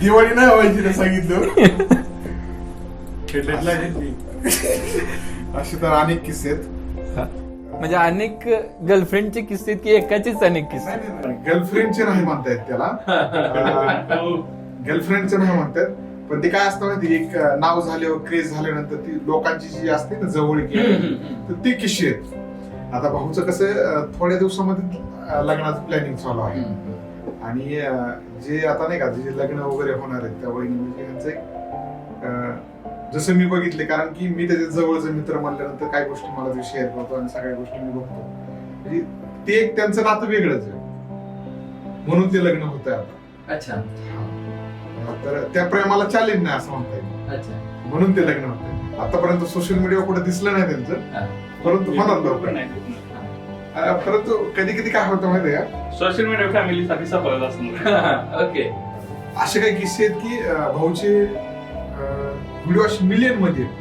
दिवाळी नाही व्हायची ना सांगितलं. असे तर अनेक किस्से आहेत. म्हणजे अनेक गर्लफ्रेंडचे किस्से की एकाचेच अनेक किस्से? गर्लफ्रेंडचे नाही म्हणतायत त्याला, गर्लफ्रेंडचे नाही म्हणतात. पण ते काय असतं माहिती, एक नाव झाल्यावर क्रेज झाल्यानंतर ती लोकांची जी असते ना जवळीकी, तर ती किस्से आहेत. आता भाऊचं कसं थोड्या दिवसामध्ये लग्नाचं प्लॅनिंग चालू आहे. आणि जे आता नाही का जे लग्न वगैरे होणार आहेत त्या वहिनी म्हणजे यांचं एक जसं मी बघितले, कारण की मी त्याच्या जवळचे मित्र म्हणल्यानंतर काही गोष्टी मला ते शेअर करतो आणि सगळ्या गोष्टी मी बघतो. म्हणजे ते एक त्यांचं नातं वेगळंच आहे, म्हणून ते लग्न होत आहे आता. अच्छा तर त्या प्रेमाला चॅलेंज नाही असं म्हणता येईल, अच्छा. म्हणून ते लग्न होत. आतापर्यंत सोशल मीडियावर कुठे दिसलं नाही त्यांचं, परंतु होणार लवकर. परंतु कधी कधी काय होतं माहिती आहे का, सोशल मीडिया फॅमिलीसाठी सफल असणार. ओके. असे काही किस्से आहेत की भाऊचे व्हिडिओ असे मिलियन मध्ये आहेत.